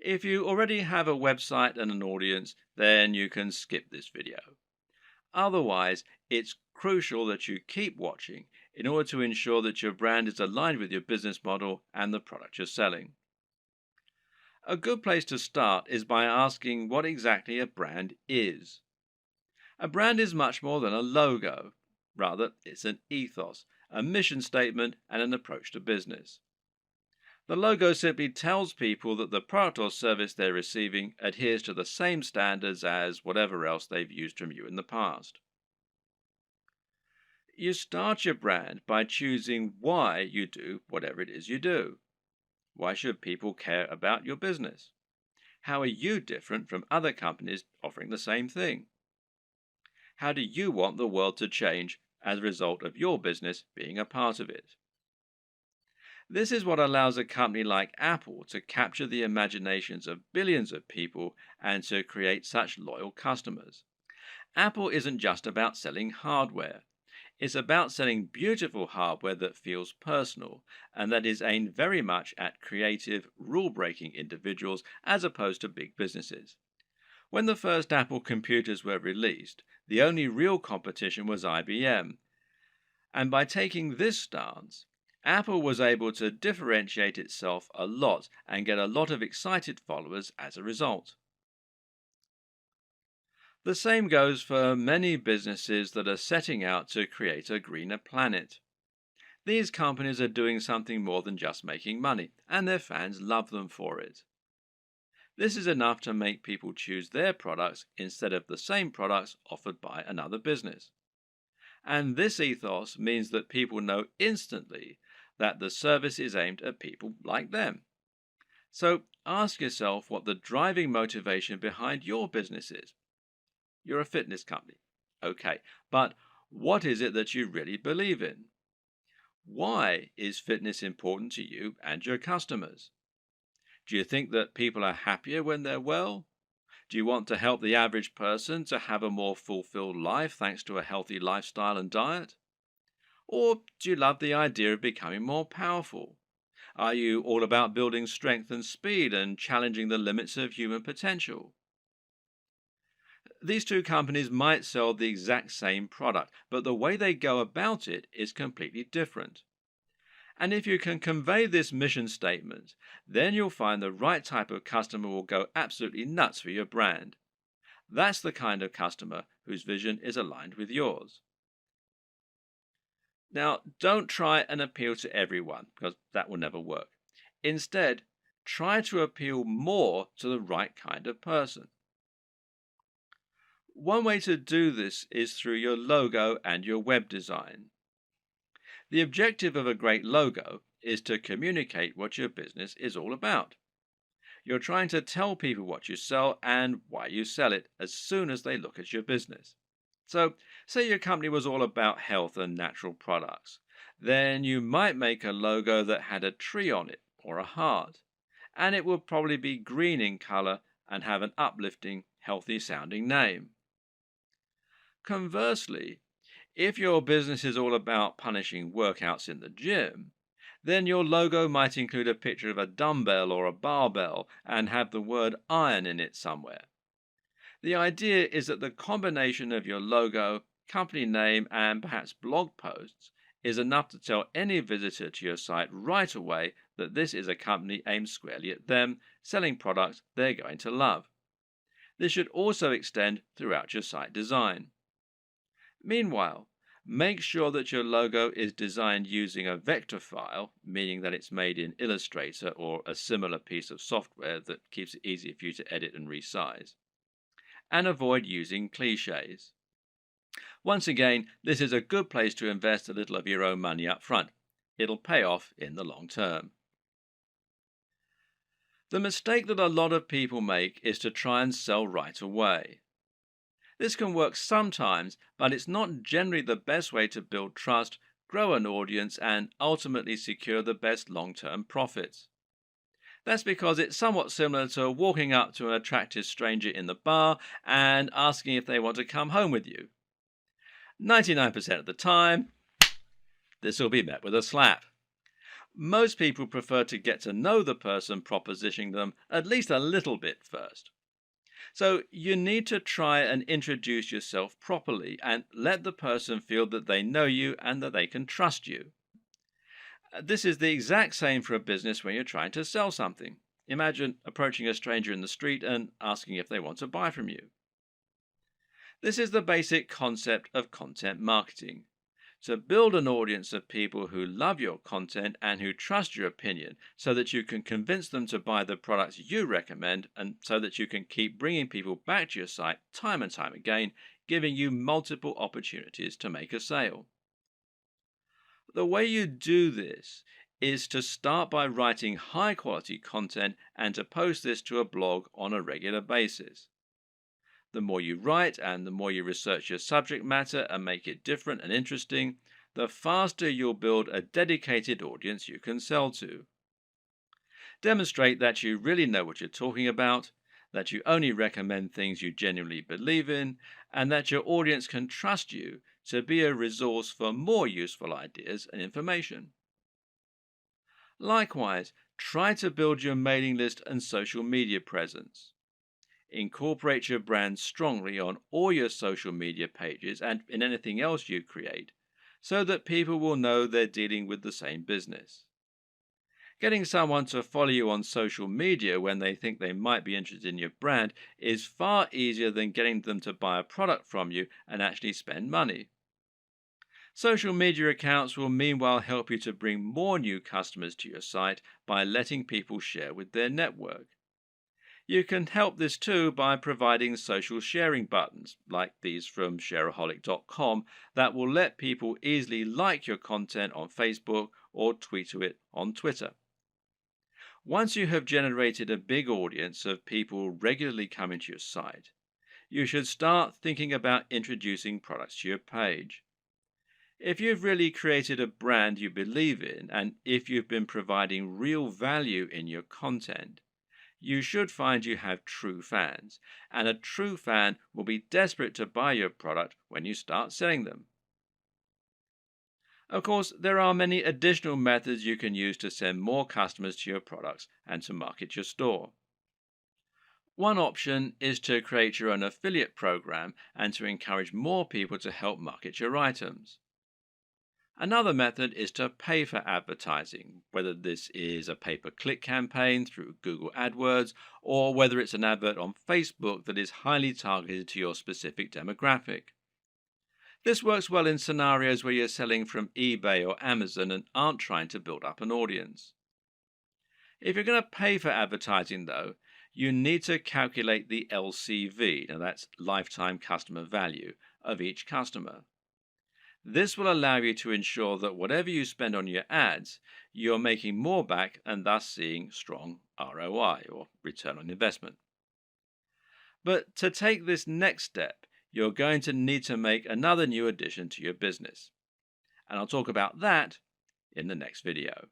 If you already have a website and an audience, then you can skip this video. Otherwise, it's crucial that you keep watching in order to ensure that your brand is aligned with your business model and the product you're selling. A good place to start is by asking what exactly a brand is. A brand is much more than a logo. Rather, it's an ethos, a mission statement, and an approach to business. The logo simply tells people that the product or service they're receiving adheres to the same standards as whatever else they've used from you in the past. You start your brand by choosing why you do whatever it is you do. Why should people care about your business? How are you different from other companies offering the same thing? How do you want the world to change as a result of your business being a part of it? This is what allows a company like Apple to capture the imaginations of billions of people and to create such loyal customers. Apple isn't just about selling hardware. It's about selling beautiful hardware that feels personal and that is aimed very much at creative, rule-breaking individuals as opposed to big businesses. When the first Apple computers were released, the only real competition was IBM. And by taking this stance, Apple was able to differentiate itself a lot and get a lot of excited followers as a result. The same goes for many businesses that are setting out to create a greener planet. These companies are doing something more than just making money, and their fans love them for it. This is enough to make people choose their products instead of the same products offered by another business. And this ethos means that people know instantly that the service is aimed at people like them. So ask yourself what the driving motivation behind your business is. You're a fitness company. Okay, but what is it that you really believe in? Why is fitness important to you and your customers? Do you think that people are happier when they're well? Do you want to help the average person to have a more fulfilled life thanks to a healthy lifestyle and diet? Or do you love the idea of becoming more powerful? Are you all about building strength and speed and challenging the limits of human potential? These two companies might sell the exact same product, but the way they go about it is completely different. And if you can convey this mission statement, then you'll find the right type of customer will go absolutely nuts for your brand. That's the kind of customer whose vision is aligned with yours. Now, don't try and appeal to everyone, because that will never work. Instead, try to appeal more to the right kind of person. One way to do this is through your logo and your web design. The objective of a great logo is to communicate what your business is all about. You're trying to tell people what you sell and why you sell it as soon as they look at your business. So, say your company was all about health and natural products. Then you might make a logo that had a tree on it or a heart, and it would probably be green in color and have an uplifting, healthy sounding name. Conversely, if your business is all about punishing workouts in the gym, then your logo might include a picture of a dumbbell or a barbell and have the word iron in it somewhere. The idea is that the combination of your logo, company name, and perhaps blog posts is enough to tell any visitor to your site right away that this is a company aimed squarely at them, selling products they're going to love. This should also extend throughout your site design. Meanwhile, make sure that your logo is designed using a vector file, meaning that it's made in Illustrator or a similar piece of software that keeps it easy for you to edit and resize. And avoid using cliches. Once again, this is a good place to invest a little of your own money up front. It'll pay off in the long term. The mistake that a lot of people make is to try and sell right away. This can work sometimes, but it's not generally the best way to build trust, grow an audience, and ultimately secure the best long-term profits. That's because it's somewhat similar to walking up to an attractive stranger in the bar and asking if they want to come home with you. 99% of the time, this will be met with a slap. Most people prefer to get to know the person propositioning them at least a little bit first. So you need to try and introduce yourself properly and let the person feel that they know you and that they can trust you. This is the exact same for a business when you're trying to sell something. Imagine approaching a stranger in the street and asking if they want to buy from you. This is the basic concept of content marketing. To build an audience of people who love your content and who trust your opinion so that you can convince them to buy the products you recommend and so that you can keep bringing people back to your site time and time again, giving you multiple opportunities to make a sale. The way you do this is to start by writing high quality content and to post this to a blog on a regular basis. The more you write and the more you research your subject matter and make it different and interesting, the faster you'll build a dedicated audience you can sell to. Demonstrate that you really know what you're talking about, that you only recommend things you genuinely believe in, and that your audience can trust you to be a resource for more useful ideas and information. Likewise, try to build your mailing list and social media presence. Incorporate your brand strongly on all your social media pages and in anything else you create, so that people will know they're dealing with the same business. Getting someone to follow you on social media when they think they might be interested in your brand is far easier than getting them to buy a product from you and actually spend money. Social media accounts will meanwhile help you to bring more new customers to your site by letting people share with their network. You can help this too by providing social sharing buttons, like these from shareaholic.com, that will let people easily like your content on Facebook or tweet to it on Twitter. Once you have generated a big audience of people regularly coming to your site, you should start thinking about introducing products to your page. If you've really created a brand you believe in, and if you've been providing real value in your content, you should find you have true fans, and a true fan will be desperate to buy your product when you start selling them. Of course, there are many additional methods you can use to send more customers to your products and to market your store. One option is to create your own affiliate program and to encourage more people to help market your items. Another method is to pay for advertising, whether this is a pay-per-click campaign through Google AdWords or whether it's an advert on Facebook that is highly targeted to your specific demographic. This works well in scenarios where you're selling from eBay or Amazon and aren't trying to build up an audience. If you're going to pay for advertising, though, you need to calculate the LCV, now that's lifetime customer value, of each customer. This will allow you to ensure that whatever you spend on your ads, you're making more back and thus seeing strong ROI or return on investment. But to take this next step, you're going to need to make another new addition to your business. And I'll talk about that in the next video.